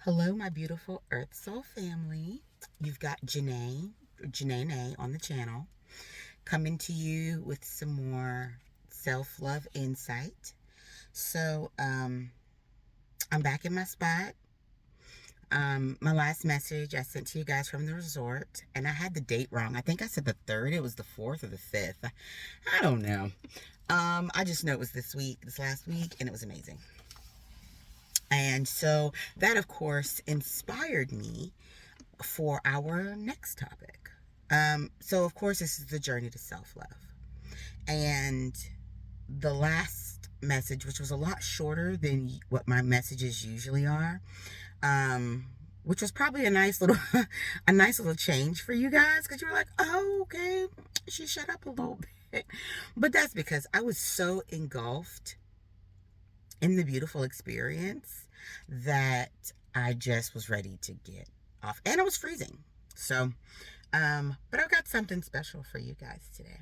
Hello, my beautiful Earth Soul family. You've got Janae on the channel, coming to you with some more self-love insight. So, I'm back in my spot. My last message I sent to you guys from the resort, and I had the date wrong. I think I said the 3rd. It was the 4th or the 5th. I don't know. I just know it was this last week, and it was amazing. And so that, of course, inspired me for our next topic. So, of course, this is the journey to self love. And the last message, which was a lot shorter than what my messages usually are, which was probably a nice little a nice little change for you guys, because you were like, oh, okay, she shut up a little bit. But that's because I was so engulfed in the beautiful experience that I just was ready to get off, and it was freezing. So, but I've got something special for you guys today.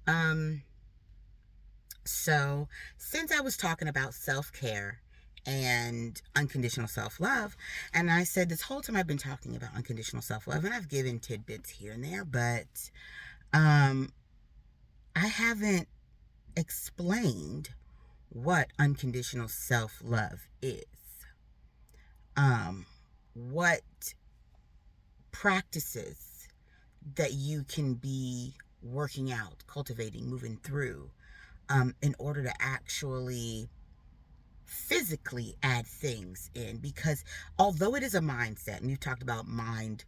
Um, so since I was talking about self-care and unconditional self-love, and I said this whole time I've been talking about unconditional self-love, and I've given tidbits here and there, but I haven't explained what unconditional self-love is. What practices that you can be working out, cultivating, moving through, in order to actually physically add things in. Because although it is a mindset, and you've talked about mind,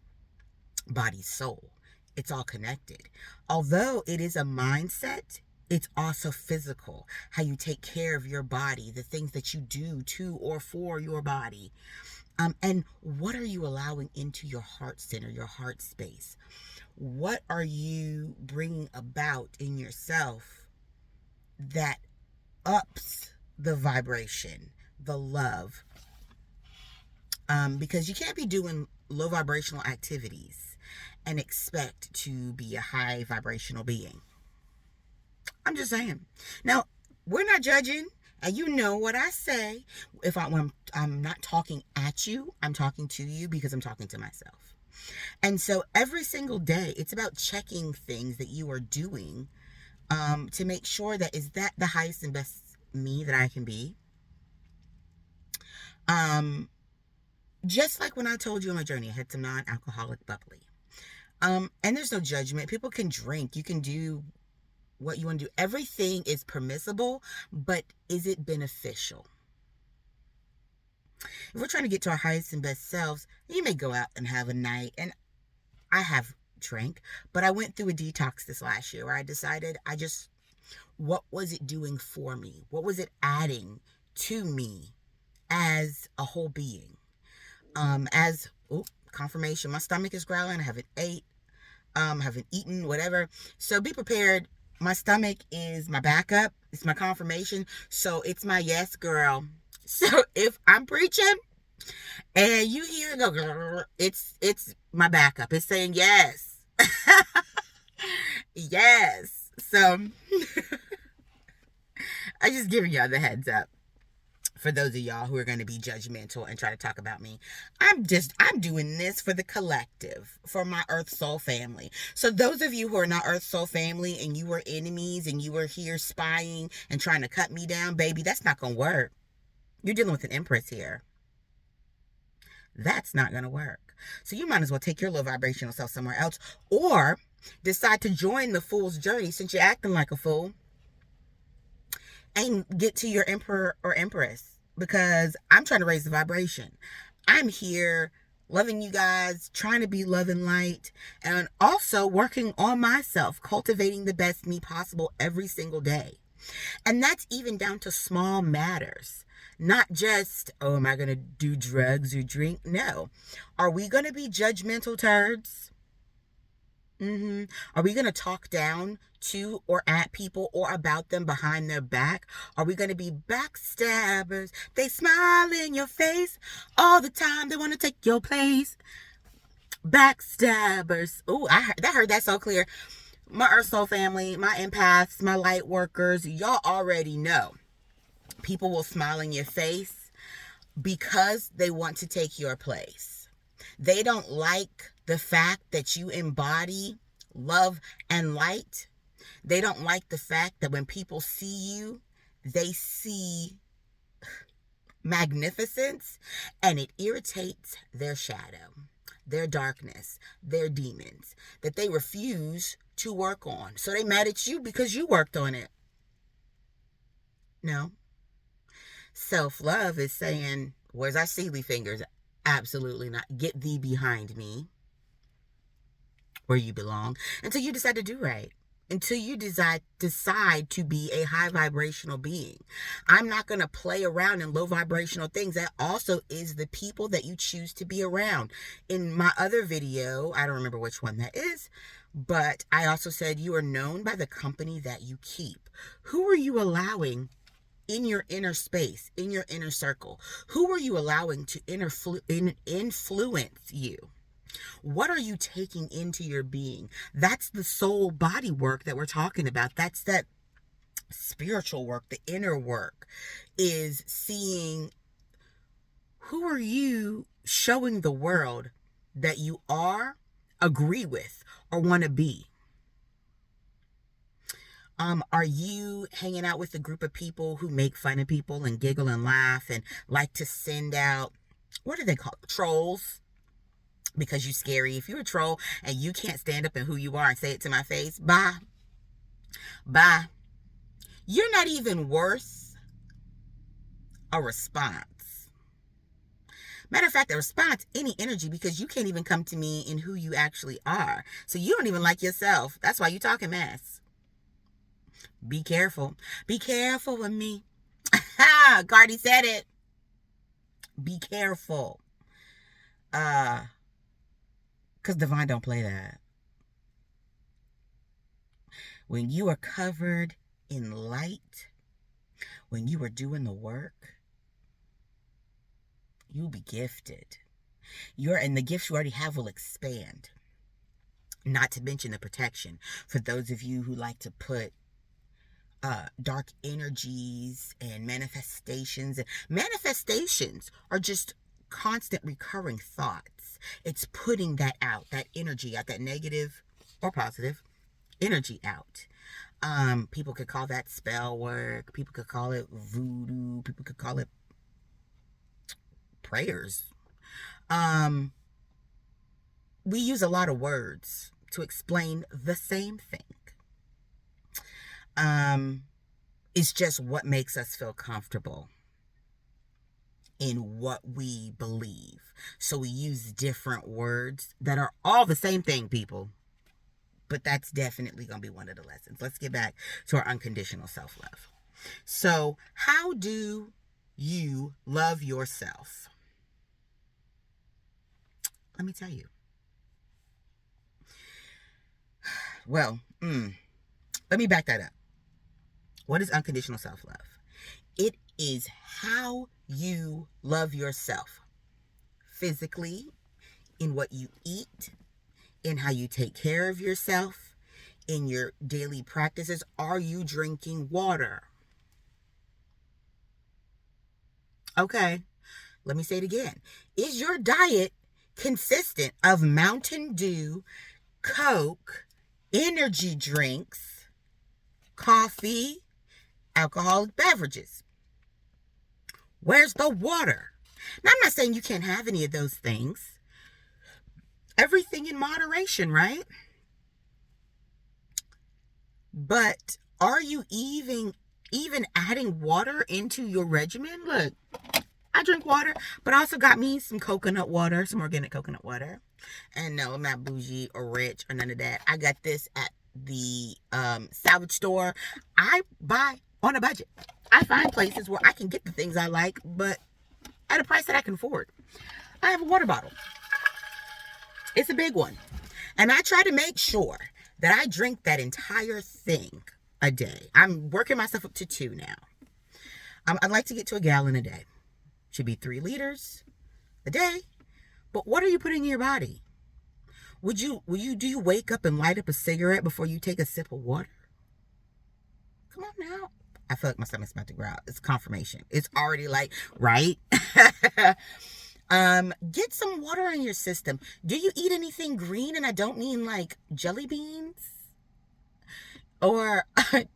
body, soul, it's all connected. Although it is a mindset, it's also physical. How you take care of your body, the things that you do to or for your body. And what are you allowing into your heart center, your heart space? What are you bringing about in yourself that ups the vibration, the love? Because you can't be doing low vibrational activities and expect to be a high vibrational being. I'm just saying. Now, we're not judging. And you know what I say. When I'm not talking at you, I'm talking to you, because I'm talking to myself. And so every single day, it's about checking things that you are doing, to make sure that, is that the highest and best me that I can be? Just like when I told you on my journey, I had some non-alcoholic bubbly. And there's no judgment. People can drink. You can do what you want to do. Everything is permissible, but is it beneficial? If we're trying to get to our highest and best selves, you may go out and have a night, and I have drank, but I went through a detox this last year where I decided what was it doing for me? What was it adding to me as a whole being? Confirmation, my stomach is growling. I haven't haven't eaten, whatever. So be prepared. My stomach is my backup. It's my confirmation. So it's my yes, girl. So if I'm preaching and you hear it go, it's my backup. It's saying yes. Yes. So I just giving y'all the heads up. For those of y'all who are going to be judgmental and try to talk about me, I'm doing this for the collective, for my Earth Soul family. So those of you who are not Earth Soul family and you were enemies and you were here spying and trying to cut me down, baby, that's not going to work. You're dealing with an Empress here. That's not going to work. So you might as well take your low vibrational self somewhere else, or decide to join the fool's journey, since you're acting like a fool, and get to your Emperor or Empress. Because I'm trying to raise the vibration. I'm here loving you guys, trying to be love and light, and also working on myself, cultivating the best me possible every single day. And that's even down to small matters. Not just, oh, am I going to do drugs or drink? No. Are we going to be judgmental turds? Are we going to talk down to or at people or about them behind their back? Are we going to be backstabbers? They smile in your face all the time. They want to take your place. Backstabbers. Oh, I heard that so clear. My Earth Soul family, my empaths, my light workers, y'all already know. People will smile in your face. because they want to take your place. They don't like the fact that you embody love and light. They don't like the fact that when people see you, they see magnificence, and it irritates their shadow, their darkness, their demons that they refuse to work on. So they mad at you because you worked on it. No. Self-love is saying, where's our sealy fingers? Absolutely not. Get thee behind me where you belong until you decide to do right. Until you decide to be a high vibrational being. I'm not going to play around in low vibrational things. That also is the people that you choose to be around. In my other video, I don't remember which one that is, but I also said you are known by the company that you keep. Who are you allowing in your inner space, in your inner circle? Who are you allowing to influence you? What are you taking into your being? That's the soul body work that we're talking about. That's that spiritual work, the inner work, is seeing who are you showing the world that you are, agree with, or want to be. Are you hanging out with a group of people who make fun of people and giggle and laugh and like to send out, what do they call it? Trolls? Because you're scary. If you're a troll and you can't stand up and who you are and say it to my face, bye. Bye. You're not even worth a response. Matter of fact, a response, any energy, because you can't even come to me in who you actually are. So you don't even like yourself. That's why you talking mess. Be careful. Be careful with me. Cardi said it. Be careful. Because divine don't play that. When you are covered in light, when you are doing the work, you'll be gifted. And the gifts you already have will expand. Not to mention the protection. For those of you who like to put dark energies and manifestations. Manifestations are just constant recurring thoughts. It's putting that out, that energy out, that negative or positive energy out. People could call that spell work. People could call it voodoo. People could call it prayers. We use a lot of words to explain the same thing. It's just what makes us feel comfortable in what we believe. So we use different words that are all the same thing, people. But that's definitely going to be one of the lessons. Let's get back to our unconditional self-love. So how do you love yourself? Let me tell you. Well, let me back that up. What is unconditional self-love? It is how you love yourself physically, in what you eat, in how you take care of yourself, in your daily practices. Are you drinking water? Okay, let me say it again. Is your diet consistent of Mountain Dew, Coke, energy drinks, coffee, alcoholic beverages? Where's the water? Now, I'm not saying you can't have any of those things. Everything in moderation, right? But are you even adding water into your regimen? Look, I drink water, but I also got me some coconut water, some organic coconut water. And no, I'm not bougie or rich or none of that. I got this at the salvage store. I buy on a budget. I find places where I can get the things I like, but at a price that I can afford. I have a water bottle. It's a big one. And I try to make sure that I drink that entire thing a day. I'm working myself up to 2 now. I'd like to get to 1 gallon a day. Should be 3 liters a day. But what are you putting in your body? Do you wake up and light up a cigarette before you take a sip of water? Come on now. I feel like my stomach's about to growl. It's confirmation. It's already like, right? Get some water in your system. Do you eat anything green? And I don't mean like jelly beans. Or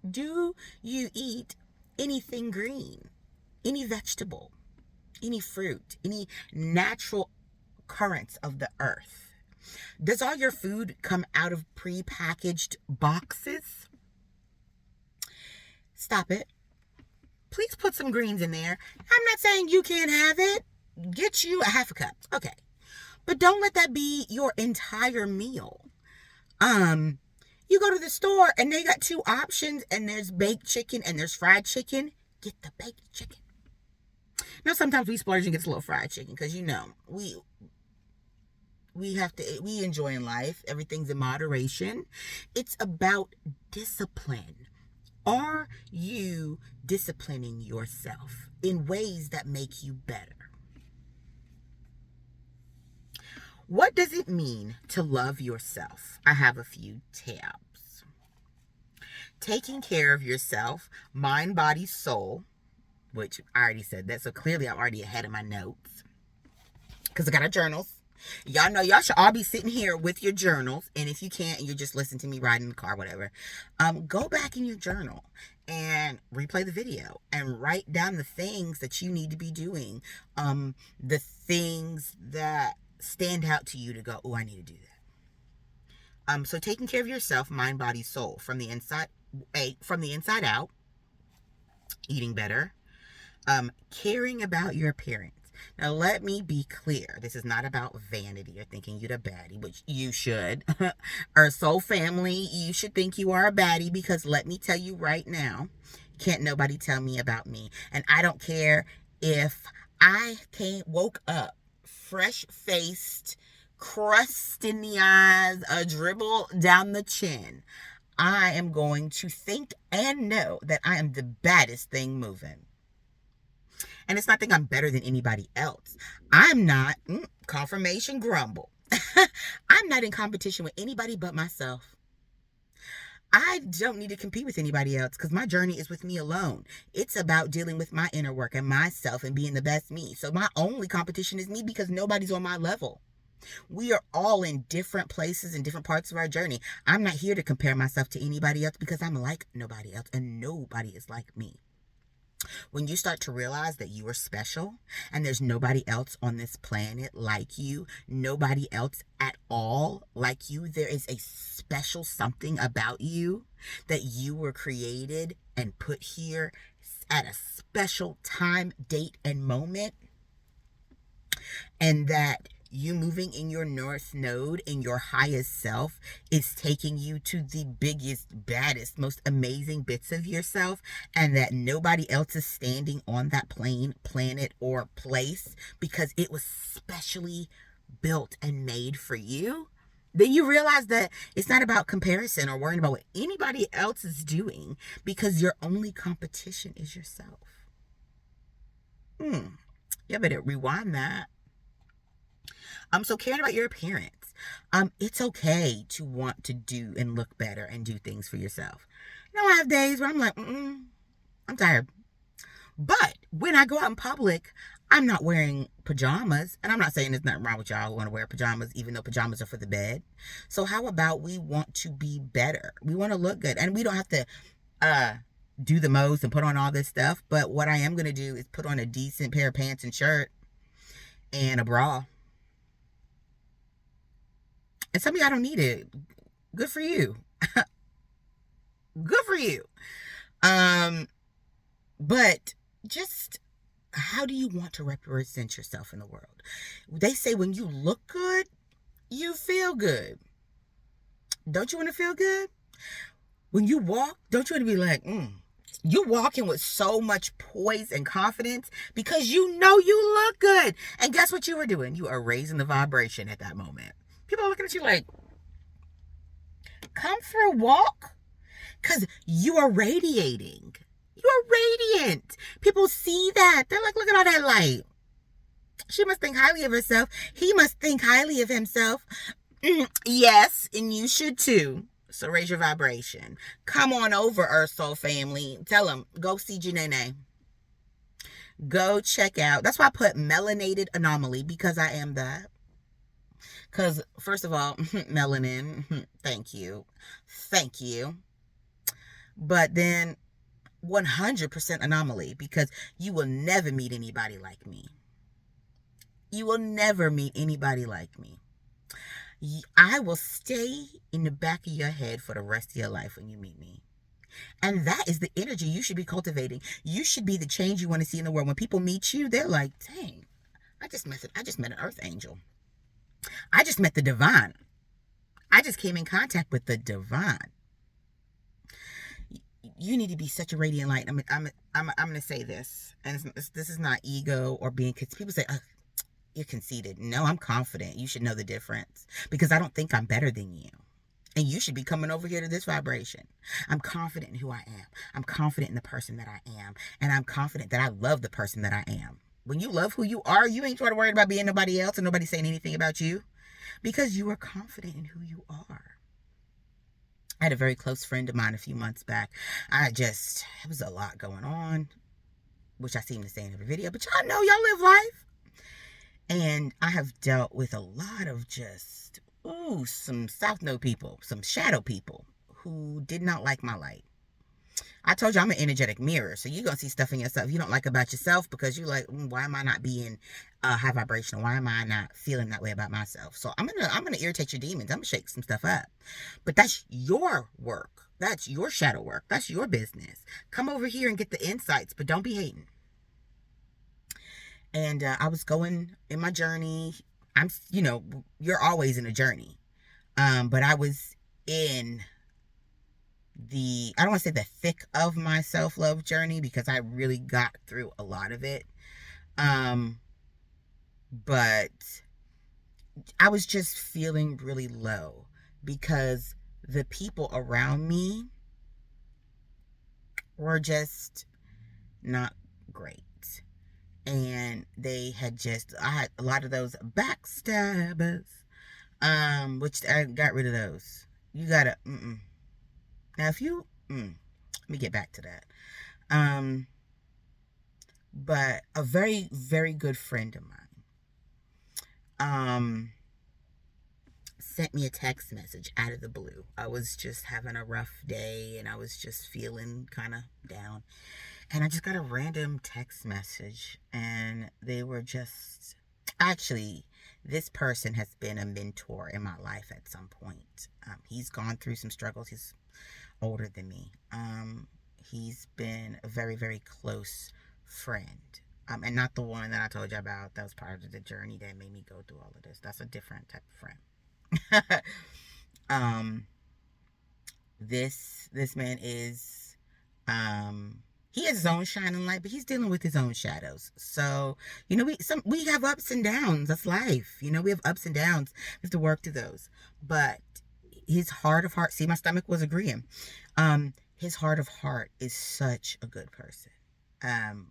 do you eat anything green? Any vegetable? Any fruit? Any natural currents of the earth? Does all your food come out of pre-packaged boxes? Stop it. Please put some greens in there. I'm not saying you can't have it. Get you a half a cup. Okay. But don't let that be your entire meal. You go to the store and they got two options, and there's baked chicken and there's fried chicken. Get the baked chicken. Now sometimes we splurge and get a little fried chicken because we enjoy in life. Everything's in moderation. It's about discipline. Are you disciplining yourself in ways that make you better? What does it mean to love yourself? I have a few tabs. Taking care of yourself, mind, body, soul, which I already said that, so clearly I'm already ahead of my notes because I got our journals. Y'all know y'all should all be sitting here with your journals, and if you can't and you're just listening to me riding in the car, whatever, go back in your journal and replay the video and write down the things that you need to be doing, the things that stand out to you to go, oh, I need to do that. So taking care of yourself, mind, body, soul, from the inside out, eating better, caring about your appearance. Now, let me be clear. This is not about vanity or thinking you're a baddie, which you should. Our soul family, you should think you are a baddie, because let me tell you right now, can't nobody tell me about me. And I don't care if I woke up fresh-faced, crust in the eyes, a dribble down the chin. I am going to think and know that I am the baddest thing moving. And it's not that I'm better than anybody else. I'm not, confirmation grumble. I'm not in competition with anybody but myself. I don't need to compete with anybody else because my journey is with me alone. It's about dealing with my inner work and myself and being the best me. So my only competition is me, because nobody's on my level. We are all in different places and different parts of our journey. I'm not here to compare myself to anybody else because I'm like nobody else, and nobody is like me. When you start to realize that you are special and there's nobody else on this planet like you, nobody else at all like you, there is a special something about you, that you were created and put here at a special time, date, and moment, and that you moving in your north node in your highest self is taking you to the biggest, baddest, most amazing bits of yourself, and that nobody else is standing on that plane, planet, or place because it was specially built and made for you, then you realize that it's not about comparison or worrying about what anybody else is doing, because your only competition is yourself. You better rewind that. So caring about your appearance. It's okay to want to do and look better and do things for yourself. You know, I have days where I'm like, I'm tired. But when I go out in public, I'm not wearing pajamas. And I'm not saying there's nothing wrong with y'all who want to wear pajamas, even though pajamas are for the bed. So how about we want to be better? We want to look good. And we don't have to do the most and put on all this stuff. But what I am going to do is put on a decent pair of pants and shirt and a bra. And some of y'all don't need it. Good for you. Good for you. But just, how do you want to represent yourself in the world? They say when you look good, you feel good. Don't you want to feel good? When you walk, don't you want to be like, you walking with so much poise and confidence because you know you look good. And guess what you were doing? You are raising the vibration at that moment. People are looking at you like, come for a walk? Because you are radiating. You are radiant. People see that. They're like, look at all that light. She must think highly of herself. He must think highly of himself. Yes, and you should too. So raise your vibration. Come on over, Earth Soul family. Tell them, go see Janae. Go check out. That's why I put melanated anomaly, because I am that. Because, first of all, melanin, thank you. Thank you. But then 100% anomaly, because you will never meet anybody like me. You will never meet anybody like me. I will stay in the back of your head for the rest of your life when you meet me. And that is the energy you should be cultivating. You should be the change you want to see in the world. When people meet you, they're like, dang, I just met an earth angel. I just met the divine. I just came in contact with the divine. You need to be such a radiant light. I'm going to say this, and this is not ego or being, because people say, oh, you're conceited. No, I'm confident. You should know the difference, because I don't think I'm better than you. And you should be coming over here to this vibration. I'm confident in who I am. I'm confident in the person that I am. And I'm confident that I love the person that I am. When you love who you are, you ain't trying to worry about being nobody else and nobody saying anything about you, because you are confident in who you are. I had a very close friend of mine a few months back. It was a lot going on, which I seem to say in every video, but y'all know, y'all live life. And I have dealt with a lot of just, some South Node people, some shadow people who did not like my light. I told you I'm an energetic mirror, so you're going to see stuff in yourself you don't like about yourself, because you're like, why am I not being high vibrational? Why am I not feeling that way about myself? So I'm gonna irritate your demons. I'm gonna shake some stuff up. But that's your work. That's your shadow work. That's your business. Come over here and get the insights, but don't be hating. And I was going in my journey. You're always in a journey. But I was in I don't want to say the thick of my self-love journey, because I really got through a lot of it. But I was just feeling really low, because the people around me were just not great. And I had a lot of those backstabbers, which I got rid of those. You gotta, Now, if you, let me get back to that. But a very, very good friend of mine, sent me a text message out of the blue. I was just having a rough day, and I was just feeling kind of down. And I just got a random text message, and they were just, actually, this person has been a mentor in my life at some point. He's gone through some struggles. He's older than me. He's been a very, very close friend. And not the one that I told you about. That was part of the journey that made me go through all of this. That's a different type of friend. This man is, he has his own shining light, but he's dealing with his own shadows. So, we have ups and downs. That's life. We have ups and downs. We have to work through those. But his heart of heart, see, my stomach was agreeing. His heart of heart is such a good person.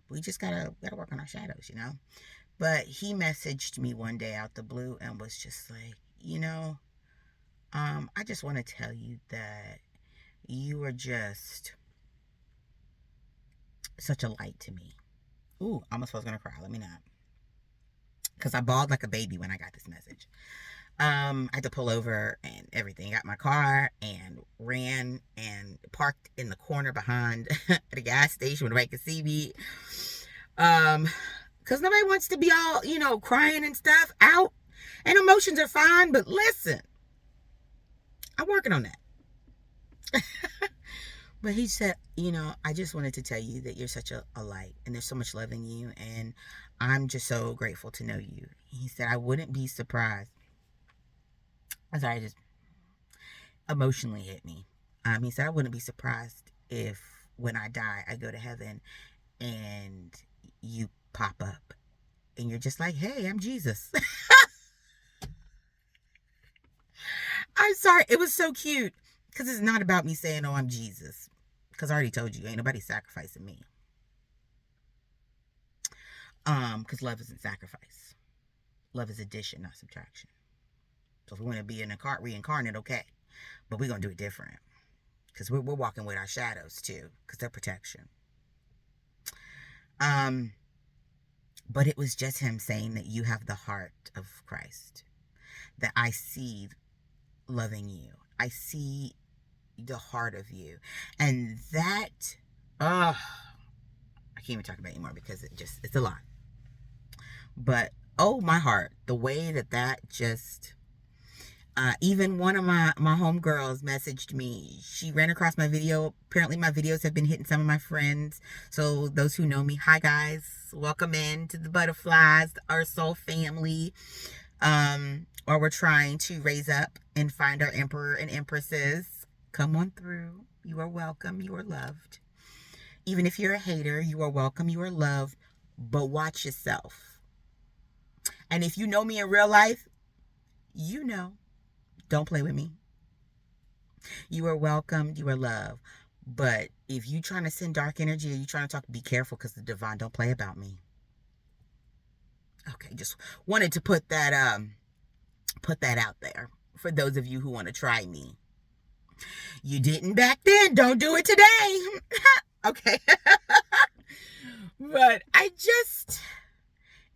We just gotta work on our shadows, But he messaged me one day out the blue and was just like, I just want to tell you that you are just such a light to me. Ooh, I almost was gonna cry. Let me not. Because I bawled like a baby when I got this message. I had to pull over and everything. Got my car and ran and parked in the corner behind the gas station where nobody could see me. Because nobody wants to be all, crying and stuff out. And emotions are fine, but listen, I'm working on that. But he said, I just wanted to tell you that you're such a light, and there's so much love in you, and I'm just so grateful to know you. He said, I wouldn't be surprised. I'm sorry, it just emotionally hit me. He said, I wouldn't be surprised if when I die, I go to heaven and you pop up and you're just like, hey, I'm Jesus. I'm sorry. It was so cute, because it's not about me saying, oh, I'm Jesus. Because I already told you, ain't nobody sacrificing me. Because love isn't sacrifice. Love is addition, not subtraction. So if we want to be reincarnate, okay. But we're going to do it different. Because we're walking with our shadows too. Because they're protection. But it was just him saying that you have the heart of Christ. That I see loving you. I see the heart of you. And that, I can't even talk about it anymore because it's a lot. But, oh, my heart, the way that just, even one of my homegirls messaged me. She ran across my video. Apparently my videos have been hitting some of my friends. So those who know me, hi guys. Welcome in to the Butterflies, our soul family. Or we're trying to raise up and find our emperor and empresses. Come on through. You are welcome. You are loved. Even if you're a hater, you are welcome. You are loved. But watch yourself. And if you know me in real life, you know. Don't play with me. You are welcomed. You are loved. But if you trying to send dark energy or you trying to talk, be careful because the divine don't play about me. Okay, just wanted to put that out there for those of you who want to try me. You didn't back then. Don't do it today. Okay. But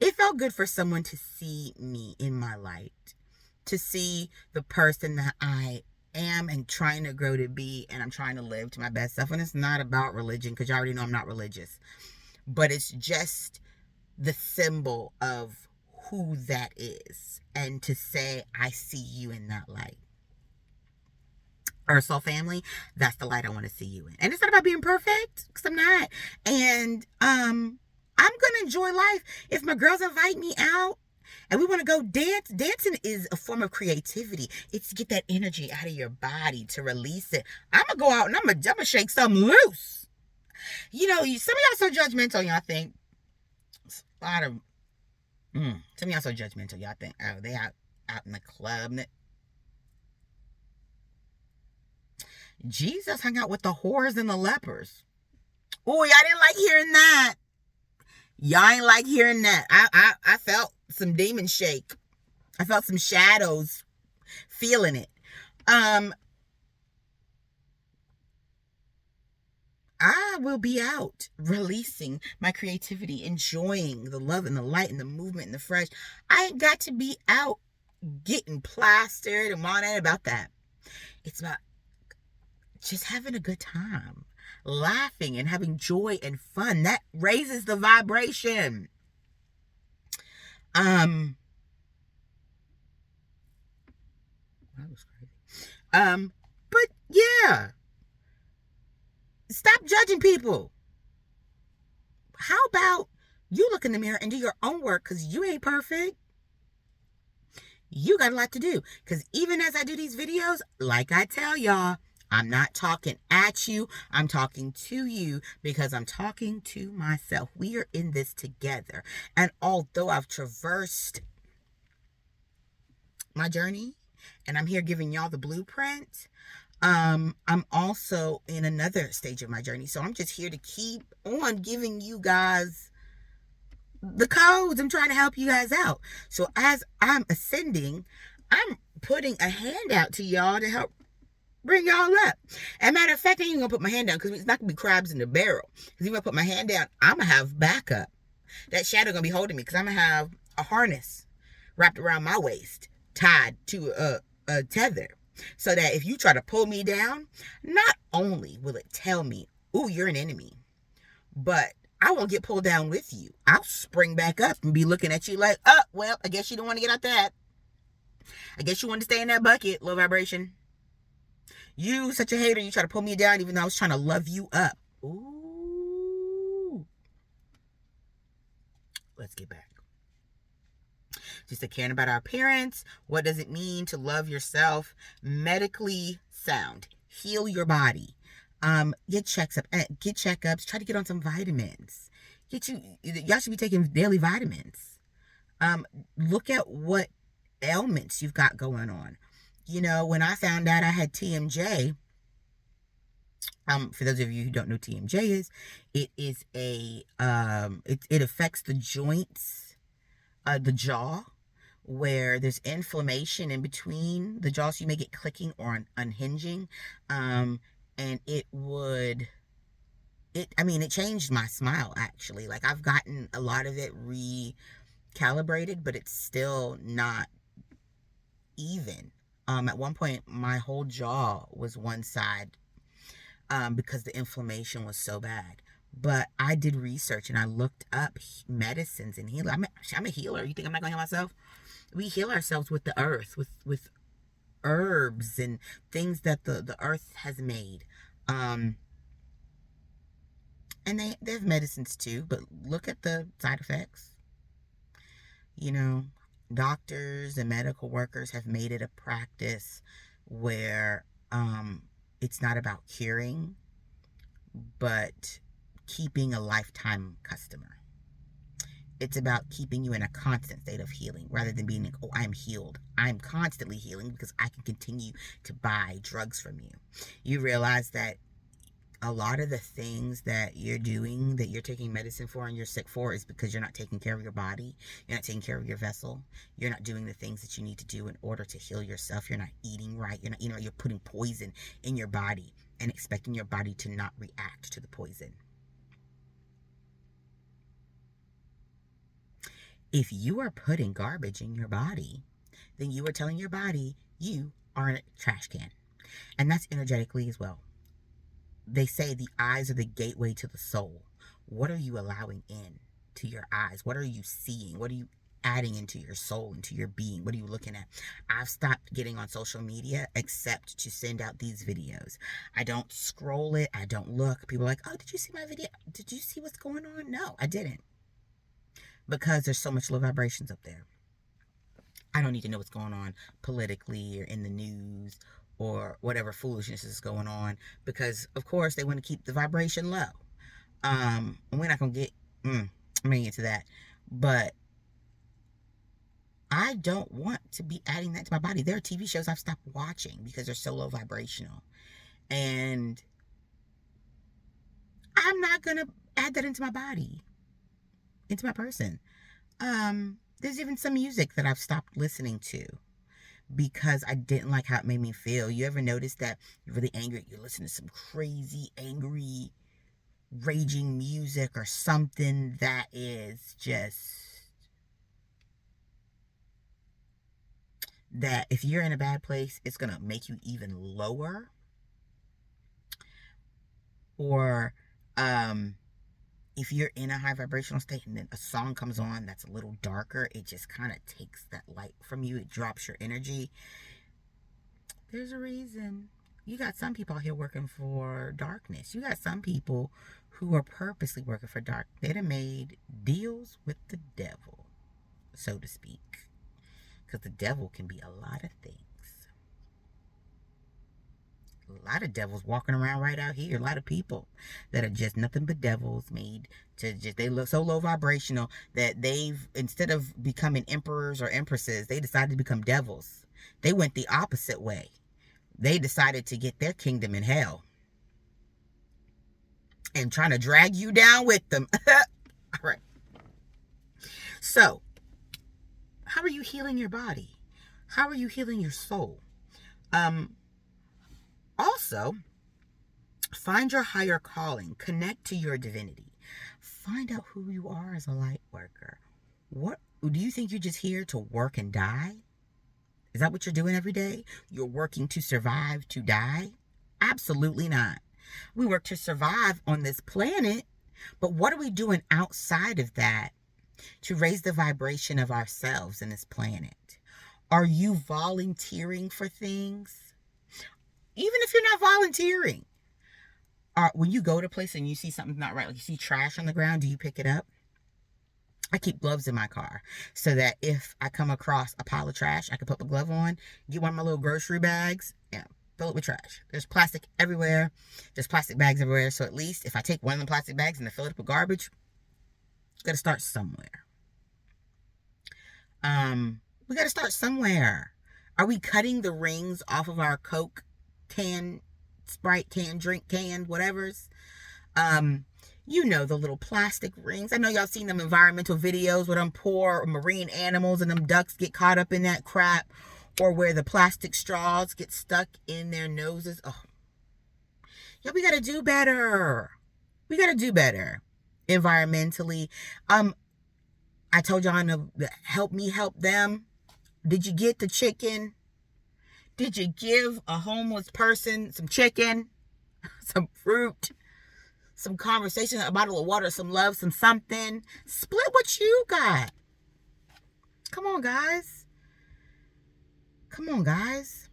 it felt good for someone to see me in my light. To see the person that I am and trying to grow to be, and I'm trying to live to my best self. And it's not about religion, because you already know I'm not religious. But it's just the symbol of who that is. And to say, I see you in that light. Our soul family, that's the light I want to see you in. And it's not about being perfect, because I'm not. And I'm going to enjoy life. If my girls invite me out, and we want to go dance. Dancing is a form of creativity. It's to get that energy out of your body, to release it. I'm going to go out and I'm going to shake something loose. You know, some of y'all so judgmental, y'all think. A lot of, some of y'all so judgmental, y'all think, oh, they out in the club. Jesus hung out with the whores and the lepers. Oh, y'all didn't like hearing that. Y'all ain't like hearing that. I felt some demon shake. I felt some shadows feeling it. I will be out releasing my creativity, enjoying the love and the light and the movement and the fresh. I ain't got to be out getting plastered and all that about that. It's about just having a good time, laughing and having joy and fun. That raises the vibration. That was crazy. But yeah. Stop judging people. How about you look in the mirror and do your own work, because you ain't perfect. You got a lot to do. Because even as I do these videos, like I tell y'all, I'm not talking at you. I'm talking to you because I'm talking to myself. We are in this together. And although I've traversed my journey and I'm here giving y'all the blueprint, I'm also in another stage of my journey. So I'm just here to keep on giving you guys the codes. I'm trying to help you guys out. So as I'm ascending, I'm putting a hand out to y'all to help bring y'all up. As a matter of fact, I ain't gonna put my hand down because it's not gonna be crabs in the barrel. Because even if I put my hand down, I'm gonna have backup. That shadow gonna be holding me because I'm gonna have a harness wrapped around my waist, tied to a tether. So that if you try to pull me down, not only will it tell me, ooh, you're an enemy, but I won't get pulled down with you. I'll spring back up and be looking at you like, oh, well, I guess you don't want to get out that. I guess you want to stay in that bucket, low vibration. You, such a hater, you try to pull me down even though I was trying to love you up. Ooh. Let's get back. Just caring about our appearance. What does it mean to love yourself? Medically sound. Heal your body. Get checkups. Try to get on some vitamins. Y'all should be taking daily vitamins. Look at what ailments you've got going on. You know, when I found out I had TMJ, for those of you who don't know what TMJ is, it is it affects the joints, the jaw, where there's inflammation in between the jaws. So you may get clicking or unhinging. And it changed my smile actually. Like I've gotten a lot of it recalibrated, but it's still not even. At one point, my whole jaw was one side because the inflammation was so bad. But I did research and I looked up medicines and healing. I'm a healer. You think I'm not going to heal myself? We heal ourselves with the earth, with herbs and things that the earth has made. And they have medicines too, but look at the side effects. You know, doctors and medical workers have made it a practice where it's not about curing, but keeping a lifetime customer. It's about keeping you in a constant state of healing rather than being like, oh, I'm healed. I'm constantly healing because I can continue to buy drugs from you. You realize that a lot of the things that you're doing, that you're taking medicine for and you're sick for, is because you're not taking care of your body. You're not taking care of your vessel. You're not doing the things that you need to do in order to heal yourself. You're not eating right. You're not, you're putting poison in your body and expecting your body to not react to the poison. If you are putting garbage in your body, then you are telling your body you are a trash can. And that's energetically as well. They say the eyes are the gateway to the soul. What are you allowing in to your eyes? What are you seeing? What are you adding into your soul, into your being? What are you looking at? I've stopped getting on social media except to send out these videos. I don't scroll it. I don't look. People are like, oh, did you see my video? Did you see what's going on? No, I didn't. Because there's so much low vibrations up there. I don't need to know what's going on politically or in the news or whatever foolishness is going on, because of course they want to keep the vibration low. We're not gonna get I'm gonna get to that, but I don't want to be adding that to my body. There are TV shows I've stopped watching because they're so low vibrational, and I'm not gonna add that into my body, into my person. There's even some music that I've stopped listening to because I didn't like how it made me feel. You ever notice that you're really angry, you listen to some crazy, angry, raging music or something that is just, that if you're in a bad place, it's going to make you even lower? Or if you're in a high vibrational state and then a song comes on that's a little darker, it just kind of takes that light from you. It drops your energy. There's a reason. You got some people out here working for darkness. You got some people who are purposely working for dark. They done made deals with the devil, so to speak. Because the devil can be a lot of things. A lot of devils walking around right out here. A lot of people that are just nothing but devils, made to just, they look so low vibrational that they've, instead of becoming emperors or empresses, they decided to become devils. They went the opposite way. They decided to get their kingdom in hell and trying to drag you down with them. All right. So, how are you healing your body? How are you healing your soul? Also, find your higher calling. Connect to your divinity. Find out who you are as a light worker. What do you think you're just here to work and die? Is that what you're doing every day? You're working to survive, to die? Absolutely not. We work to survive on this planet, but what are we doing outside of that to raise the vibration of ourselves in this planet? Are you volunteering for things? Even if you're not volunteering, when you go to a place and you see something not right, like you see trash on the ground, do you pick it up? I keep gloves in my car so that if I come across a pile of trash, I can put my glove on, get one of my little grocery bags, and fill it with trash. There's plastic everywhere. There's plastic bags everywhere. So at least if I take one of the plastic bags and I fill it up with garbage, got to start somewhere. We got to start somewhere. Are we cutting the rings off of our Coke can, Sprite can, drink can, whatever's? You know, the little plastic rings. I know y'all seen them environmental videos where them poor marine animals and them ducks get caught up in that crap, or where the plastic straws get stuck in their noses. Oh, yeah, we gotta do better. We gotta do better environmentally. I told y'all to help me help them. Did you get the chicken? Did you give a homeless person some chicken, some fruit, some conversation, a bottle of water, some love, some something? Split what you got. Come on, guys. Come on, guys.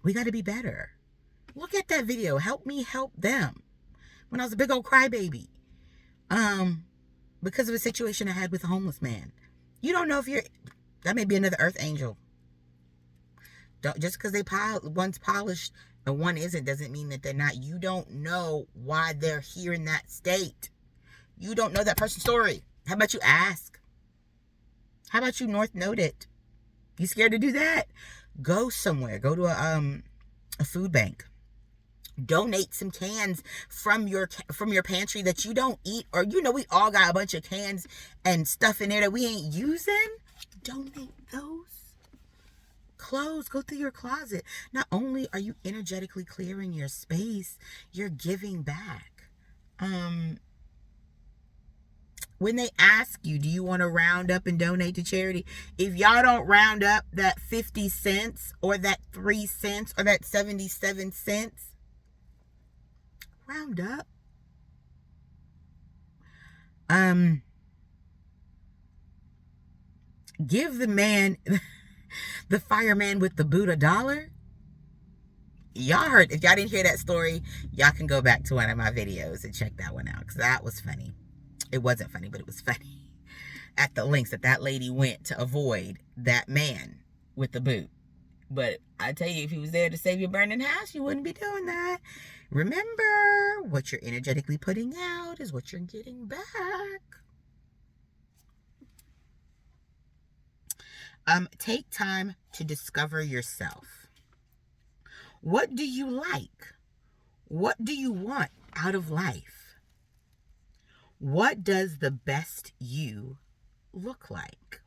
We got to be better. Look at that video. Help me help them. When I was a big old crybaby. Because of a situation I had with a homeless man. You don't know if that may be another earth angel. Just because one's polished and one isn't doesn't mean that they're not. You don't know why they're here in that state. You don't know that person's story. How about you ask? How about you North Note it? You scared to do that? Go somewhere. Go to a food bank. Donate some cans from your pantry that you don't eat, or we all got a bunch of cans and stuff in there that we ain't using. Donate those. Clothes, go through your closet. Not only are you energetically clearing your space, you're giving back. When they ask you, do you want to round up and donate to charity? If y'all don't round up that 50 cents or that 3 cents or that 77 cents, round up. Give the man, the fireman with the boot, $1. Y'all heard, if y'all didn't hear that story, y'all can go back to one of my videos and check that one out, because that was funny. It wasn't funny, but it was funny. At the lengths that lady went to avoid that man with the boot. But I tell you, if he was there to save your burning house, you wouldn't be doing that. Remember, what you're energetically putting out is what you're getting back. Take time to discover yourself. What do you like? What do you want out of life? What does the best you look like?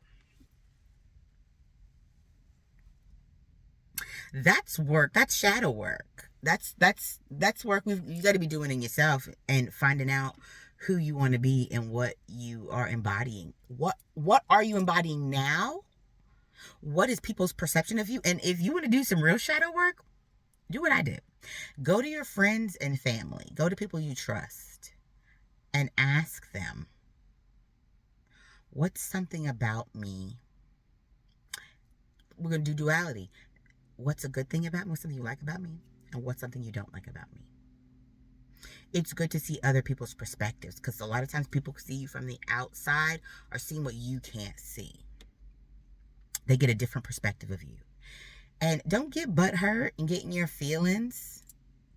That's work. That's shadow work. That's work you got to be doing in yourself and finding out who you want to be and what you are embodying. What are you embodying now? What is people's perception of you? And if you want to do some real shadow work, do what I did. Go to your friends and family. Go to people you trust and ask them, what's something about me? We're going to do duality. What's a good thing about me? What's something you like about me? And what's something you don't like about me? It's good to see other people's perspectives, because a lot of times people see you from the outside or seeing what you can't see. They get a different perspective of you. And don't get butthurt and get in your feelings.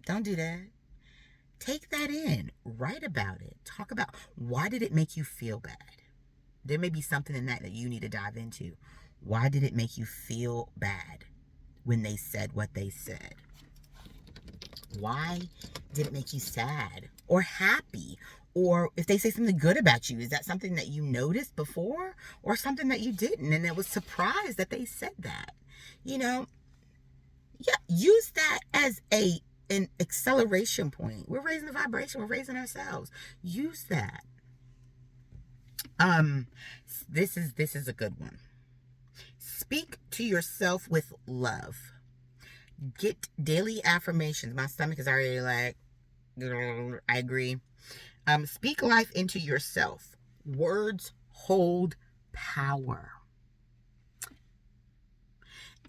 Don't do that. Take that in. Write about it. Talk about, why did it make you feel bad? There may be something in that you need to dive into. Why did it make you feel bad when they said what they said? Why did it make you sad or happy? Or if they say something good about you, is that something that you noticed before or something that you didn't and it was surprised that they said that? Yeah, use that as an acceleration point. We're raising the vibration. We're raising ourselves. Use that. This is a good one. Speak to yourself with love. Get daily affirmations. My stomach is already like, I agree. Speak life into yourself. Words hold power.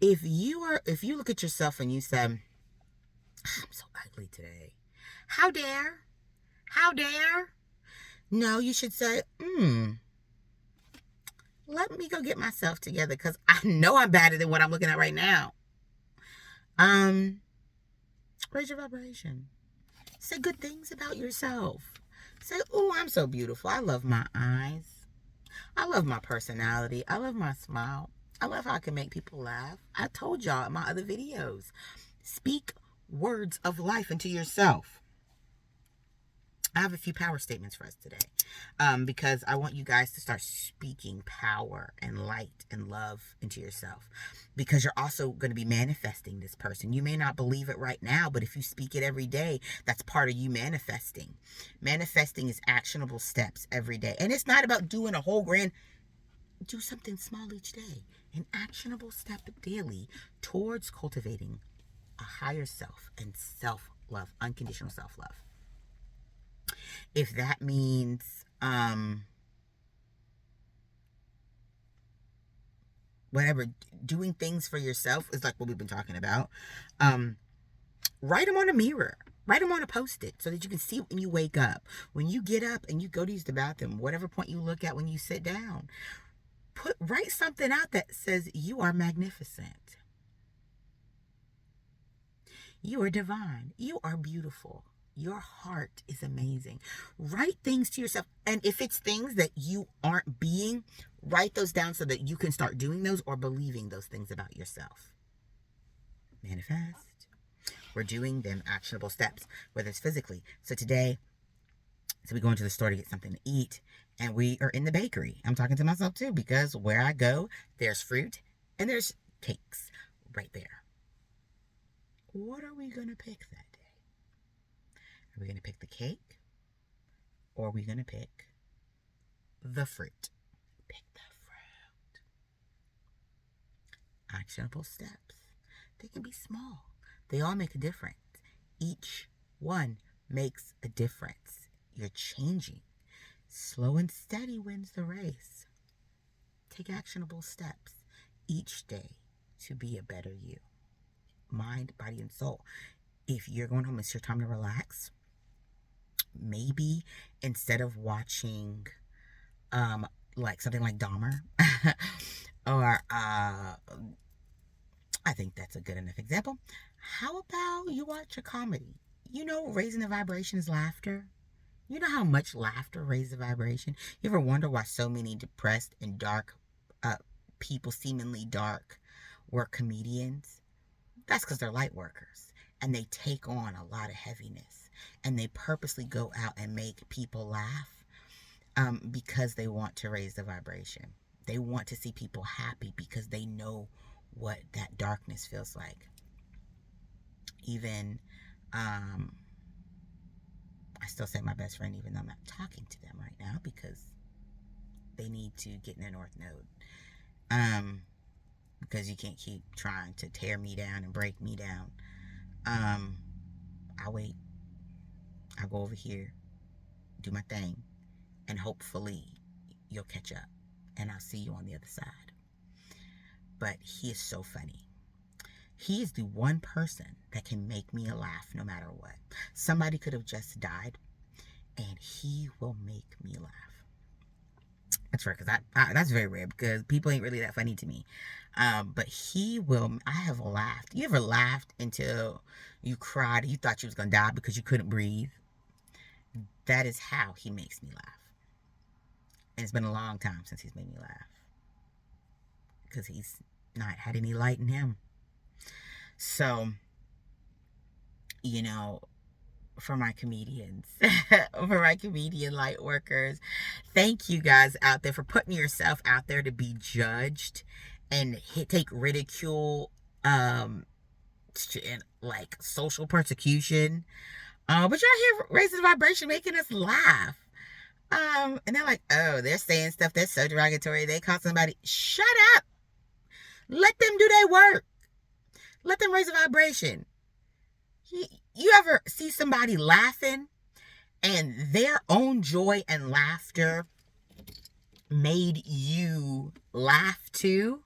If you look at yourself and you say, I'm so ugly today. How dare? How dare? No, you should say, let me go get myself together, because I know I'm better than what I'm looking at right now. Raise your vibration. Say good things about yourself. Say, oh, I'm so beautiful. I love my eyes. I love my personality. I love my smile. I love how I can make people laugh. I told y'all in my other videos. Speak words of life into yourself. I have a few power statements for us today, because I want you guys to start speaking power and light and love into yourself, because you're also going to be manifesting this person. You may not believe it right now, but if you speak it every day, that's part of you manifesting. Manifesting is actionable steps every day. And it's not about doing a whole grand, do something small each day, an actionable step daily towards cultivating a higher self and self-love, unconditional self-love. If that means whatever, doing things for yourself is like what we've been talking about. Write them on a mirror, write them on a post-it so that you can see when you wake up, when you get up and you go to use the bathroom, whatever point you look at when you sit down. Write something out that says you are magnificent, you are divine, you are beautiful, your heart is amazing. Write things to yourself. And if it's things that you aren't being, write those down so that you can start doing those or believing those things about yourself. Manifest. We're doing them actionable steps, whether it's physically. So today, we go into the store to get something to eat, and we are in the bakery. I'm talking to myself too, because where I go, there's fruit and there's cakes right there. What are we going to pick that day? Are we going to pick the cake, or are we going to pick the fruit? Pick the fruit. Actionable steps. They can be small. They all make a difference. Each one makes a difference. You're changing. Slow and steady wins the race. Take actionable steps each day to be a better you. Mind, body, and soul. If you're going home, it's your time to relax. Maybe instead of watching like something like Dahmer or I think that's a good enough example. How about you watch a comedy? You know, raising the vibration is laughter. You know how much laughter raises the vibration? You ever wonder why so many depressed and dark people, seemingly dark, were comedians? That's because they're light workers, and they take on a lot of heaviness, and they purposely go out and make people laugh because they want to raise the vibration. They want to see people happy because they know what that darkness feels like. Even I still say my best friend, even though I'm not talking to them right now, because they need to get in their North Node. Because you can't keep trying to tear me down and break me down. I'll wait. I'll go over here, do my thing, and hopefully you'll catch up, and I'll see you on the other side. But he is so funny. He is the one person that can make me laugh no matter what. Somebody could have just died, and he will make me laugh. That's rare, because that's very rare, because people ain't really that funny to me. But he will. I have laughed. You ever laughed until you cried? You thought you was going to die because you couldn't breathe? That is how he makes me laugh. And it's been a long time since he's made me laugh, because he's not had any light in him. So, you know, for my comedians, for my comedian light workers, thank you guys out there for putting yourself out there to be judged and take ridicule, and like social persecution. But you're here raising the vibration, making us laugh. And they're like, oh, they're saying stuff that's so derogatory. They call somebody. Shut up. Let them do their work. Let them raise the vibration. You ever see somebody laughing and their own joy and laughter made you laugh too?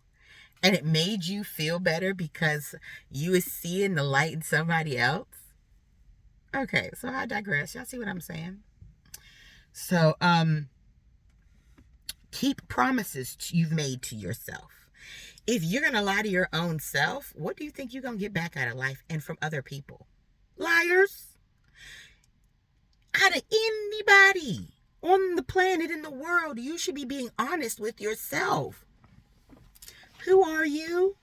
And it made you feel better because you was seeing the light in somebody else? Okay, so I digress. Y'all see what I'm saying? So, keep promises you've made to yourself. If you're going to lie to your own self, what do you think you're going to get back out of life and from other people? Liars. Out of anybody on the planet, in the world, you should be being honest with yourself. Who are you?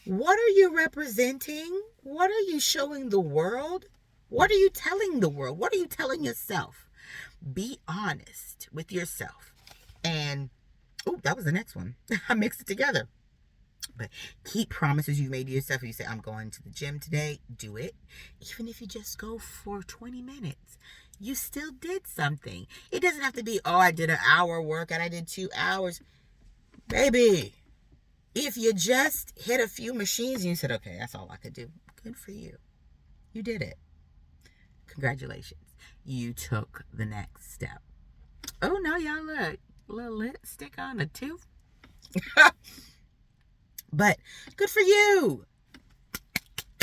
What are you representing? What are you showing the world? What are you telling the world? What are you telling yourself? Be honest with yourself. And, oh, that was the next one. I mixed it together. But keep promises you made to yourself. If you say, I'm going to the gym today, do it. Even if you just go for 20 minutes, you still did something. It doesn't have to be, oh, I did an hour workout, I did 2 hours. Baby, if you just hit a few machines and you said, okay, that's all I could do, good for you. You did it. Congratulations. You took the next step. Oh, no, y'all, look. A little lipstick on the tooth. But good for you.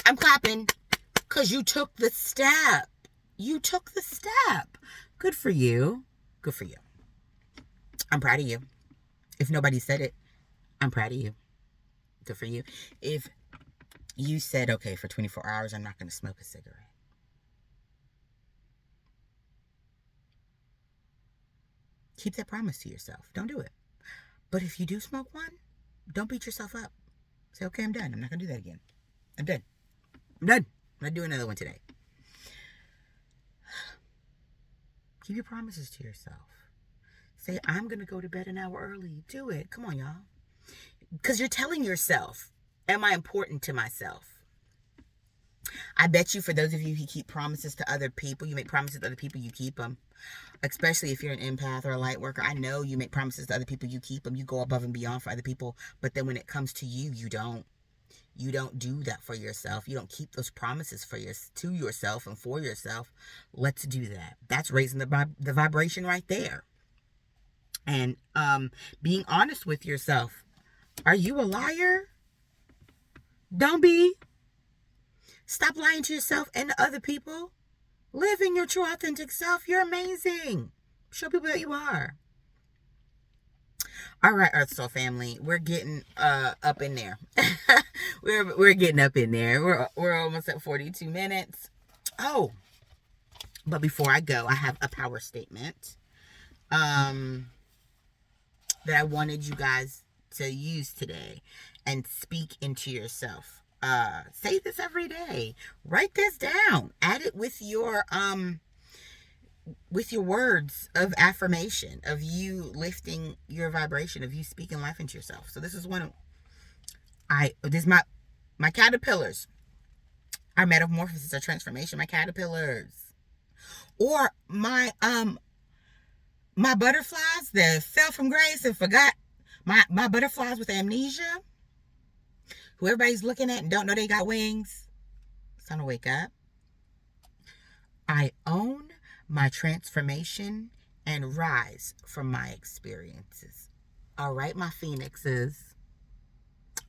I'm clapping because you took the step. You took the step. Good for you. Good for you. I'm proud of you. If nobody said it, I'm proud of you. Good for you. If you said, okay, for 24 hours, I'm not going to smoke a cigarette. Keep that promise to yourself. Don't do it. But if you do smoke one, don't beat yourself up. Say, okay, I'm done. I'm not going to do that again. I'm done. I'm done. I'm not doing another one today. Keep your promises to yourself. Say, I'm going to go to bed an hour early. Do it. Come on, y'all. Because you're telling yourself, am I important to myself? I bet you for those of you who keep promises to other people, you make promises to other people, you keep them. Especially if you're an empath or a light worker. I know you make promises to other people, you keep them. You go above and beyond for other people. But then when it comes to you, you don't. You don't do that for yourself. You don't keep those promises to yourself and for yourself. Let's do that. That's raising the vibration right there. And being honest with yourself. Are you a liar? Don't be. Stop lying to yourself and to other people. Live in your true authentic self. You're amazing. Show people that you are. All right, Earth Soul family, we're getting up in there. we're getting up in there. We're almost at 42 minutes. Oh, but before I go, I have a power statement that I wanted you guys to use today and speak into yourself. Say this every day. Write this down. Add it with your words of affirmation, of you lifting your vibration, of you speaking life into yourself. So this is my caterpillars. Our metamorphosis, our transformation, my caterpillars. Or my butterflies that fell from grace and forgot, my butterflies with amnesia, who everybody's looking at and don't know they got wings. It's time to wake up. I own my transformation and rise from my experiences. All right, my phoenixes.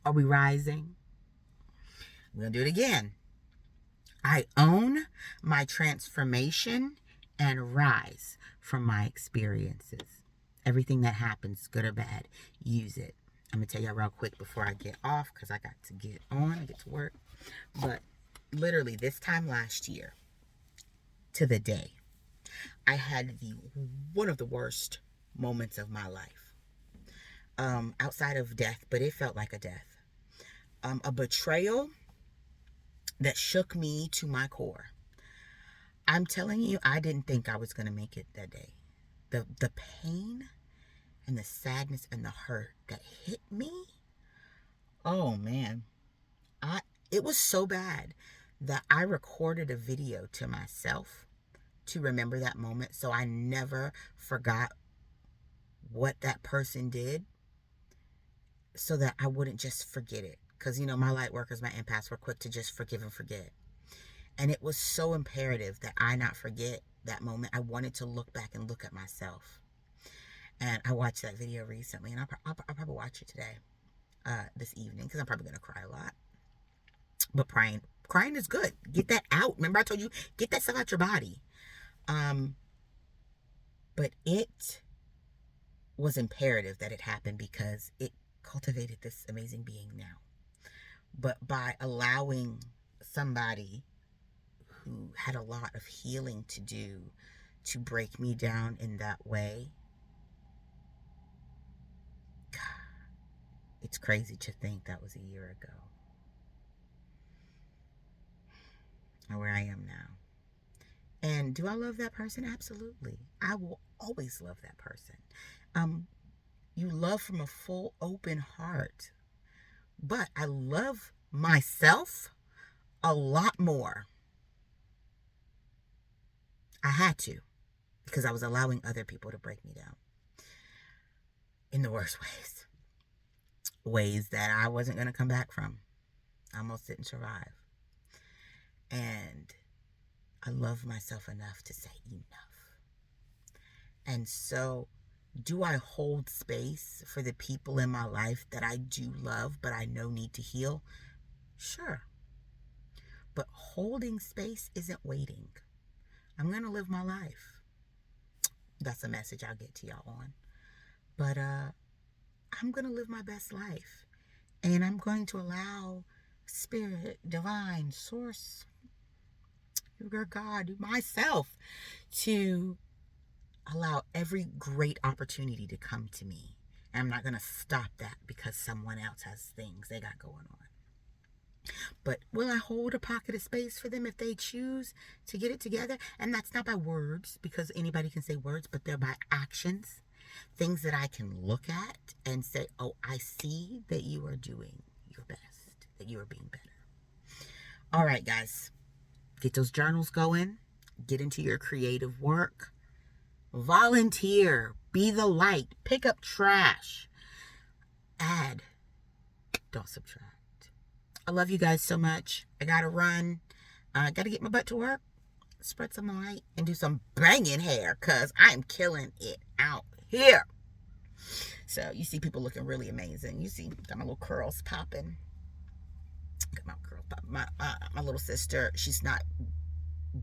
Are we rising? We're going to do it again. I own my transformation and rise from my experiences. Everything that happens, good or bad, use it. I'm going to tell y'all real quick before I get off because I got to get on and get to work. But literally this time last year to the day, I had one of the worst moments of my life. Outside of death, but it felt like a death. A betrayal that shook me to my core. I'm telling you, I didn't think I was going to make it that day. The pain and the sadness and the hurt that hit me, oh man. It was so bad that I recorded a video to myself to remember that moment so I never forgot what that person did, so that I wouldn't just forget it. Because, my light workers, my empaths were quick to just forgive and forget. And it was so imperative that I not forget that moment. I wanted to look back and look at myself. And I watched that video recently, and I'll probably watch it today, this evening, because I'm probably going to cry a lot. But crying is good. Get that out. Remember I told you, get that stuff out your body. But it was imperative that it happened because it cultivated this amazing being now. But by allowing somebody who had a lot of healing to do to break me down in that way, God, it's crazy to think that was a year ago. And where I am now. And do I love that person? Absolutely. I will always love that person. Um, you love from a full, open heart. But I love myself a lot more. I had to, because I was allowing other people to break me down in the worst ways. Ways that I wasn't going to come back from. I almost didn't survive. And I love myself enough to say enough. And so, do I hold space for the people in my life that I do love, but I know need to heal? Sure. But holding space isn't waiting. I'm going to live my life. That's a message I'll get to y'all on. But I'm going to live my best life. And I'm going to allow spirit, divine, source, your God, myself, to allow every great opportunity to come to me. And I'm not going to stop that because someone else has things they got going on. But will I hold a pocket of space for them if they choose to get it together? And that's not by words, because anybody can say words, but they're by actions. Things that I can look at and say, oh, I see that you are doing your best, that you are being better. All right, guys. Get those journals going. Get into your creative work. Volunteer. Be the light. Pick up trash. Add. Don't subtract. I love you guys so much. I gotta run. I gotta get my butt to work. Spread some light and do some banging hair, because I am killing it out here. So you see people looking really amazing. You see, got my little curls popping. Got my curls popping. My little sister, she's not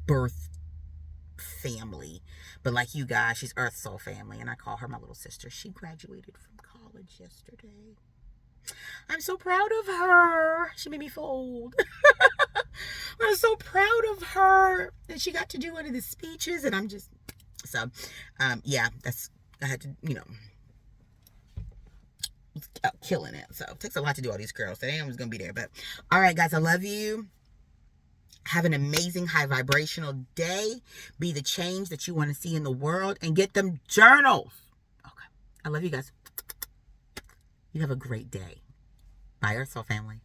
birth family, but like you guys, she's Earth Soul family, and I call her my little sister. She graduated from college yesterday. I'm so proud of her. She made me feel old. I'm so proud of her. And she got to do one of the speeches, and I'm just, so, yeah, I had to, killing it. So it takes a lot to do all these girls. Today I was going to be there, but all right, guys, I love you. Have an amazing, high vibrational day. Be the change that you want to see in the world, and get them journals. Okay. I love you guys. You have a great day. Bye, Earth Soul family.